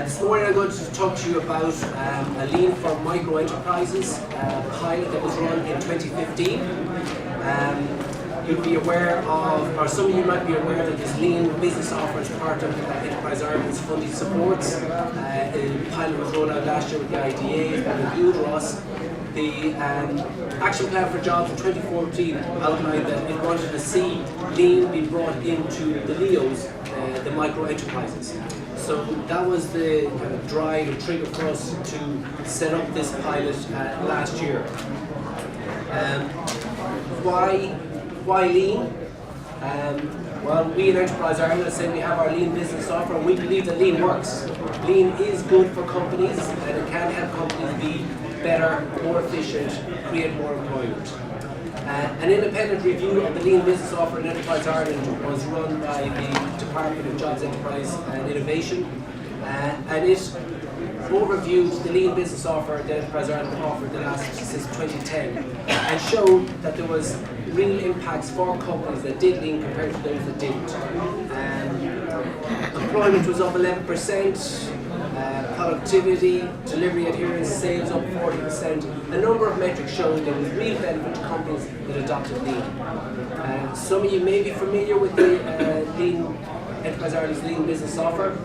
This morning I'm going to talk to you about a lean for micro enterprises pilot that was run in 2015. You'll be aware of, or some of you might be aware that this lean business offer is part of Enterprise Ireland's funding supports. The pilot was rolled out last year with the IDA and with UDROS. The Action Plan for Jobs in 2014 outlined that it wanted to see lean be brought into the LEOs, the micro enterprises. So that was the kind of drive and trigger for us to set up this pilot last year. Why lean? Well, we in Enterprise Ireland say we have our lean business offer, and we believe that lean works. Lean is good for companies, and it can help companies be better, more efficient, create more employment. An independent review of the lean business offer in Enterprise Ireland was run by the Department of Jobs, Enterprise and Innovation, and it overviewed the lean business offer that Enterprise Ireland offered since 2010, and showed that there was real impacts for companies that did lean compared to those that didn't. Employment was up 11%. Productivity, delivery adherence, sales up 40%. A number of metrics showing there was real benefit to companies that adopted lean. Some of you may be familiar with the Enterprise Ireland's lean business offer.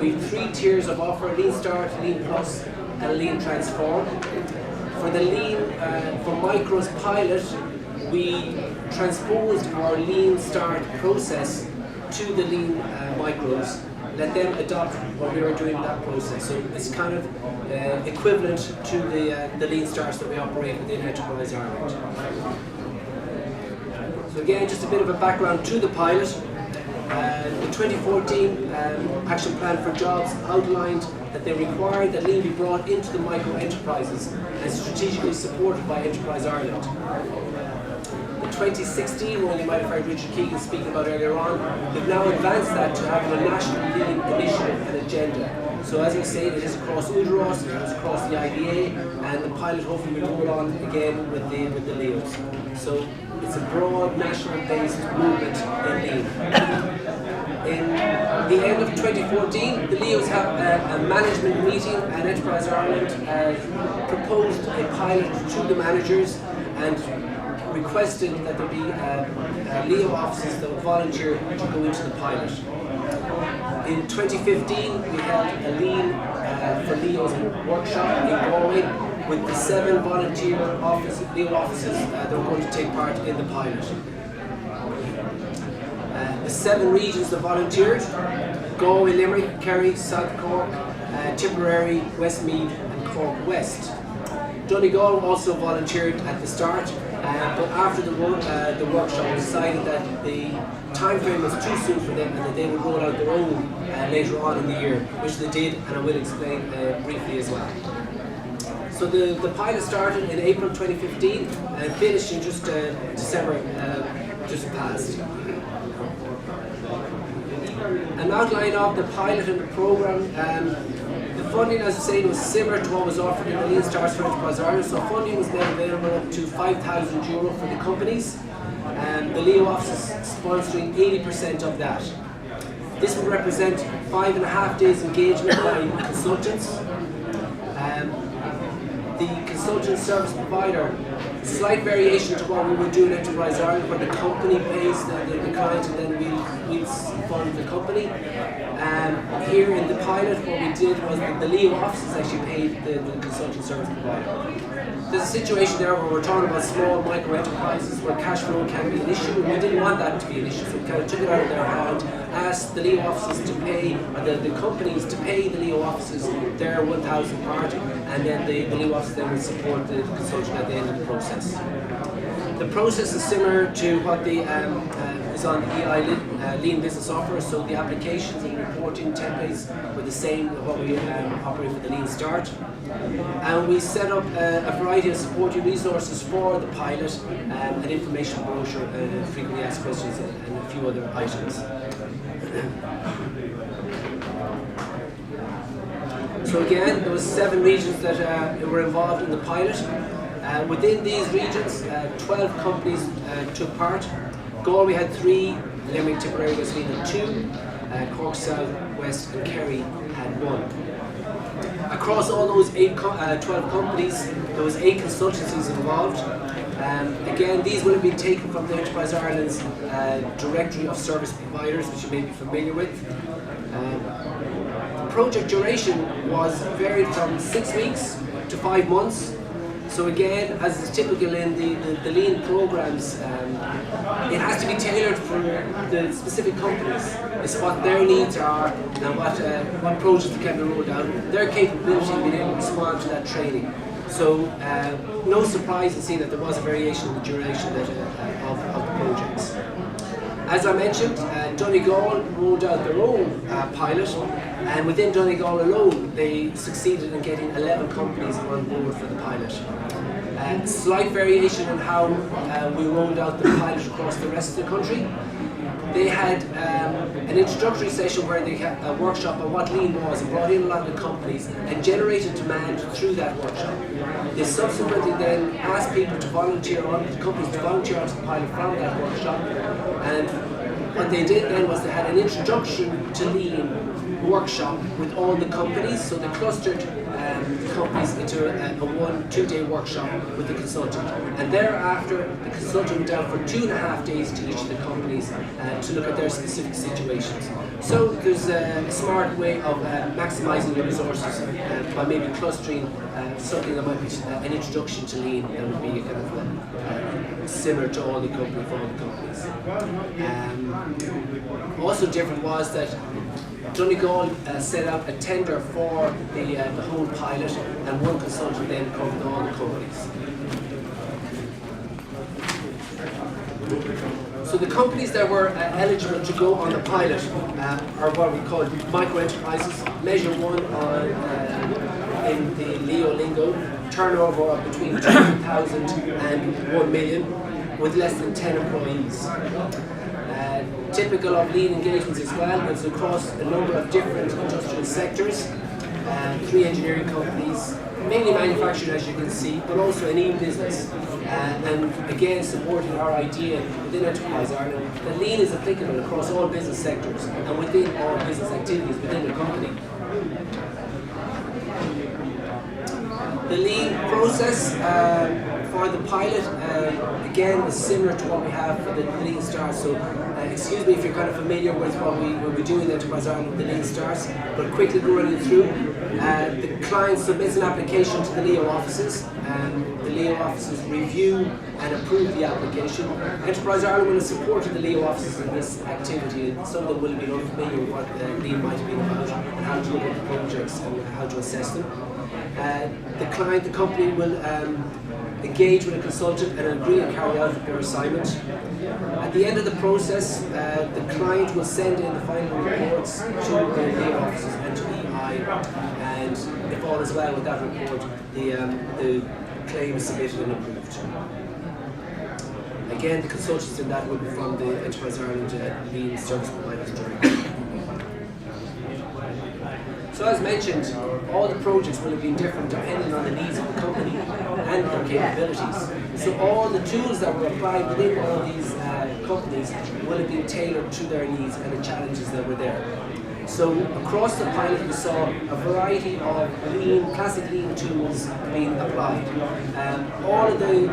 We have 3 tiers of offer: Lean Start, Lean Plus, and Lean Transform. For the lean, for Micros pilot, we transposed our Lean Start process to the lean Micros. Let them adopt what we were doing in that process. So it's kind of equivalent to the lean starts that we operate within Enterprise Ireland. So again, just a bit of a background to the pilot. The 2014 Action Plan for Jobs outlined that they required that lean be brought into the micro enterprises and strategically supported by Enterprise Ireland. 2016 one you might have heard Richard Keegan speaking about earlier on, they've now advanced that to having a national lean initiative and agenda. So as I say, it is across UDROS, it is across the IDA, and the pilot hopefully will roll on again with the LEOs. So it's a broad national based movement in lean. In the end of 2014, the LEOs have a management meeting, and Enterprise Ireland proposed a pilot to the managers and requested that there be LEO officers that would volunteer to go into the pilot. In 2015, we held a Lean for LEOs workshop in Galway with the 7 volunteer LEO officers that were going to take part in the pilot. The 7 regions that volunteered: Galway, Limerick, Kerry, South Cork, Tipperary, Westmeath and Cork West. Donegal also volunteered at the start, but after the workshop decided that the time frame was too soon for them and that they would roll out their own later on in the year, which they did, and I will explain briefly as well. So the pilot started in April 2015 and finished in just December just passed. An outline of the pilot and the programme. The funding, as I say, was similar to what was offered in the Lean Starts for Enterprise Ireland. So funding was made available up to €5,000 for the companies, and the LEO offices sponsoring 80% of that. This would represent 5.5 days engagement by consultants. The consultant service provider, slight variation to what we would do in Enterprise Ireland, where the company pays the client and then we'll fund the company. Here in the pilot, what we did was that the LEO offices actually paid the consultant service provider. There's a situation there where we're talking about small micro enterprises where cash flow can be an issue, and we didn't want that to be an issue, so we kind of took it out of their hand, asked the LEO offices to pay, or the companies to pay the LEO offices their 1,000 part, and then the LEO offices then would support the consultant at the end of the process. The process is similar to what the is on the EI Lean Business Offer, so the applications and reporting templates were the same as what we operate for the Lean Start. And we set up a variety of supporting resources for the pilot, an information brochure, frequently asked questions, and a few other items. So again, there was 7 regions that were involved in the pilot. Within these regions, 12 companies took part. Galway had 3, Limerick, Tipperary, Westmeath had 2, Cork South, West and Kerry had 1. Across all those 12 companies, there was 8 consultancies involved. Again, these will have been taken from the Enterprise Ireland's directory of service providers, which you may be familiar with. The project duration was varied from 6 weeks to 5 months. So again, as is typical in the lean programs, it has to be tailored for the specific companies. It's what their needs are and what projects can be rolled out, their capability of being able to respond to that training. So no surprise in seeing that there was a variation in the duration of the projects. As I mentioned, Donegal rolled out their own pilot, and within Donegal alone, they succeeded in getting 11 companies on board for the pilot. Slight variation in how we rolled out the pilot across the rest of the country. They had an introductory session where they had a workshop on what lean was and brought in a lot of the companies and generated demand through that workshop. They subsequently then asked people to volunteer on, the companies to volunteer onto the pilot from that workshop, and what they did then was they had an introduction to lean workshop with all the companies, so they clustered companies into a 1-2 day workshop with the consultant, and thereafter the consultant went down for 2.5 days to each of the companies to look at their specific situations. So there's a smart way of maximising your resources by maybe clustering something that might be an introduction to lean that would be kind of similar to all the company for all the companies. Also different was that Donegal set out a tender for the whole pilot, and one consultant then covered all the companies. So the companies that were eligible to go on the pilot are what we call micro enterprises. Measure 1 on in the Leo lingo, turnover of between 2,000 and 1 million, with less than 10 employees. Typical of lean engagements as well, it's across a number of different industrial sectors, 3 engineering companies, mainly manufacturing as you can see, but also an e-business. And again, supporting our idea within Enterprise Ireland that lean is applicable across all business sectors and within all business activities within the company. The lean process for the pilot, again, is similar to what we have for the Lean Stars. So, excuse me if you're kind of familiar with what we do in Enterprise Ireland with the Lean Stars, but quickly running through. The client submits an application to the Leo offices, and the Leo offices review and approve the application. Enterprise Ireland will have supported the Leo offices in this activity, and some of them will be unfamiliar with what Lean might have been about and how to look at the projects and how to assess them. The client, the company will engage with a consultant and agree and carry out their assignment. At the end of the process, the client will send in the final reports to the Leo offices and to EI, and if all is well with that report, the claim is submitted and approved. Again, the consultants in that will be from the Enterprise Ireland Lean Service Providers Directory. So as mentioned, all the projects will have been different depending on the needs of the company and their capabilities. So all the tools that were applied within all these companies will have been tailored to their needs and the challenges that were there. So across the pilot we saw a variety of classic lean tools being applied. All of the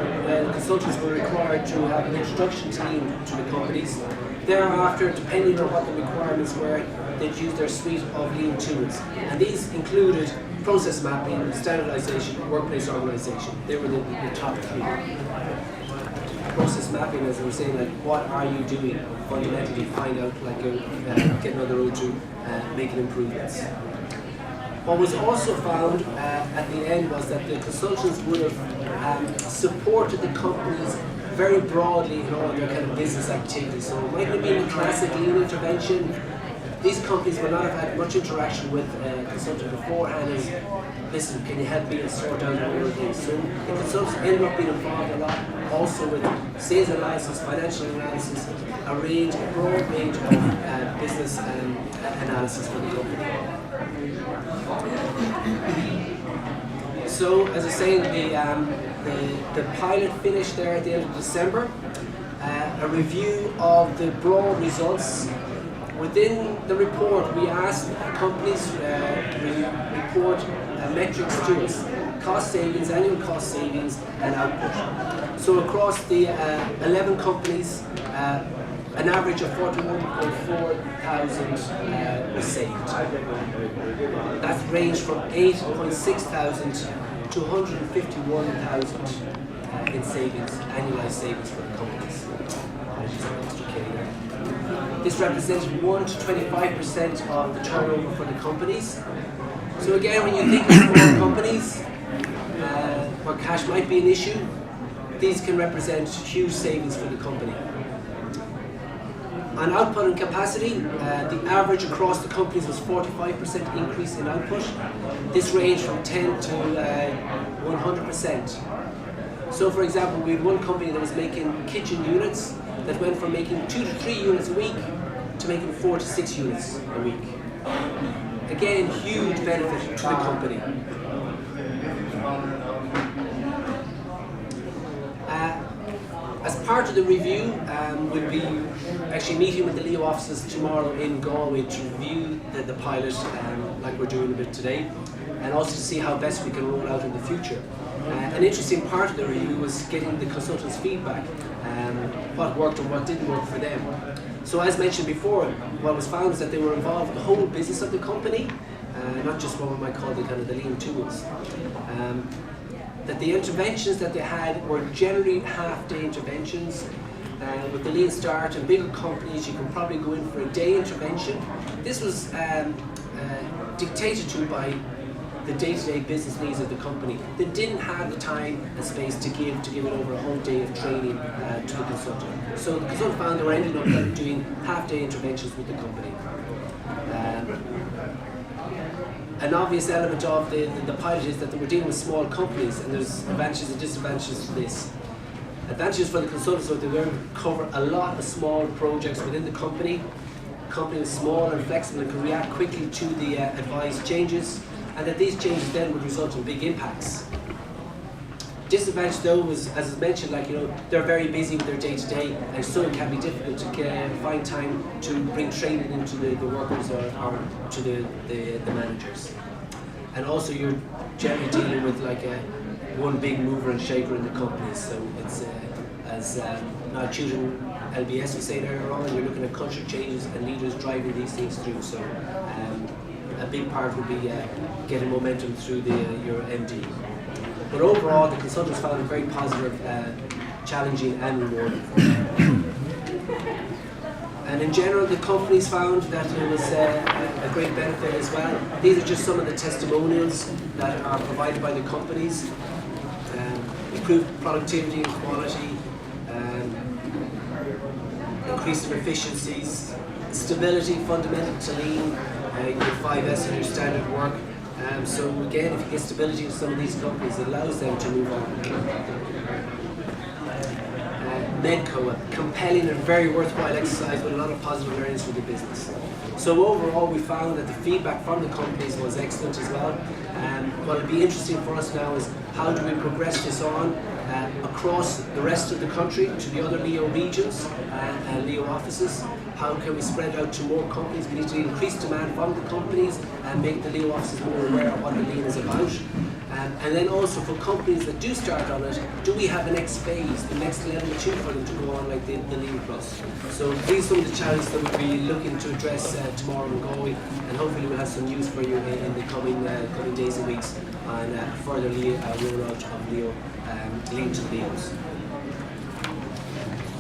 consultants were required to have an introduction to lean to the companies. Thereafter, depending on what the requirements were, they'd use their suite of lean tools. And these included process mapping, standardization, workplace organization. They were the top 3. Process mapping, as I was saying, like what are you doing fundamentally, find out, like getting on the road to making improvements. What was also found at the end was that the consultants would have supported the companies very broadly in all their kind of business activities. So it might have been a classic lean intervention. These companies will not have had much interaction with a consultant beforehand as, listen, can you help me sort out all of things? So the consultants ended up being involved a lot also with sales analysis, financial analysis, a broad range of business analysis for the company. So, as I say, the pilot finished there at the end of December. a review of the broad results. Within the report, we asked companies to report metrics to us: cost savings, annual cost savings, and output. So across the 11 companies, an average of 41.4 thousand was saved. That's ranged from 8.6 thousand to 151,000 in savings, annualized savings for the companies. This represented 1 to 25% of the turnover for the companies. So again, when you think of small companies where cash might be an issue, these can represent huge savings for the company. On output and capacity, the average across the companies was 45% increase in output. This ranged from 10 to 100%. So for example, we had one company that was making kitchen units that went from making 2 to 3 units a week to making 4 to 6 units a week. Again, huge benefit to the company. As part of the review, we'll be actually meeting with the Leo offices tomorrow in Galway to review the pilot, like we're doing a bit today, and also to see how best we can roll out in the future. An interesting part of the review was getting the consultants' feedback, what worked and what didn't work for them. So as mentioned before, what was found is that they were involved in the whole business of the company, not just what we might call the kind of the lean tools. That the interventions that they had were generally half-day interventions. With the lean start and bigger companies, you can probably go in for a day intervention. This was dictated to by the day-to-day business needs of the company. They didn't have the time and space to give it over a whole day of training to the consultant. So the consultant found they were ending up doing half-day interventions with the company. An obvious element of the pilot is that we're dealing with small companies, and there's advantages and disadvantages to this. Advantages for the consultants, so they're going to cover a lot of small projects within the company. The company is small and flexible and can react quickly to the advised changes, and that these changes then would result in big impacts. Disadvantage though was, as I mentioned, they're very busy with their day-to-day, and so it can be difficult to find time to bring training into the workers or to the managers. And also you're generally dealing with one big mover and shaker in the company, so it's as not choosing LBS was saying earlier on, you're looking at culture changes and leaders driving these things through. So a big part would be getting momentum through your MD. But overall, the consultants found it very positive, challenging and rewarding. And in general, the companies found that it was a great benefit as well. These are just some of the testimonials that are provided by the companies. Improved productivity and quality, increased efficiencies, stability fundamental to lean, your 5S in your standard work. So again, if you get stability in some of these companies, it allows them to move on. Medco, a compelling and very worthwhile exercise with a lot of positive learnings for the business. So overall, we found that the feedback from the companies was excellent as well. What will be interesting for us now is how do we progress this on across the rest of the country to the other Leo regions and Leo offices. How can we spread out to more companies? We need to increase demand from the companies and make the Leo offices more aware of what the lean is about. And then also for companies that do start on it, do we have the next phase, the next level 2 for them to go on like the Lean Plus? So these are some of the challenges that we'll be looking to address tomorrow in Galway, and hopefully we'll have some news for you in the coming days and weeks on further rollout of Leo, Lean to Leos.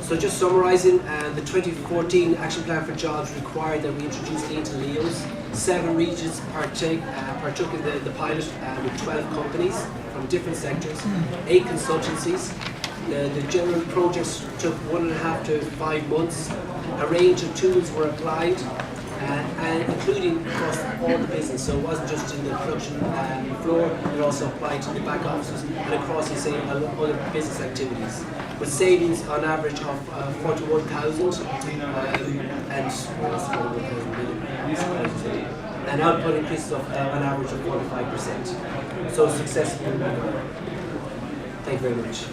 So just summarising, the 2014 Action Plan for Jobs required that we introduce Lean to Leos. 7 regions partook in the pilot with 12 companies from different sectors, 8 consultancies. The general projects took 1.5 to 5 months. A range of tools were applied, and including across all the business. So it wasn't just in the production floor, it also applied to the back offices and across other business activities. With savings on average of 41,000 and output increases of an average of 45%. So successful. Thank you very much.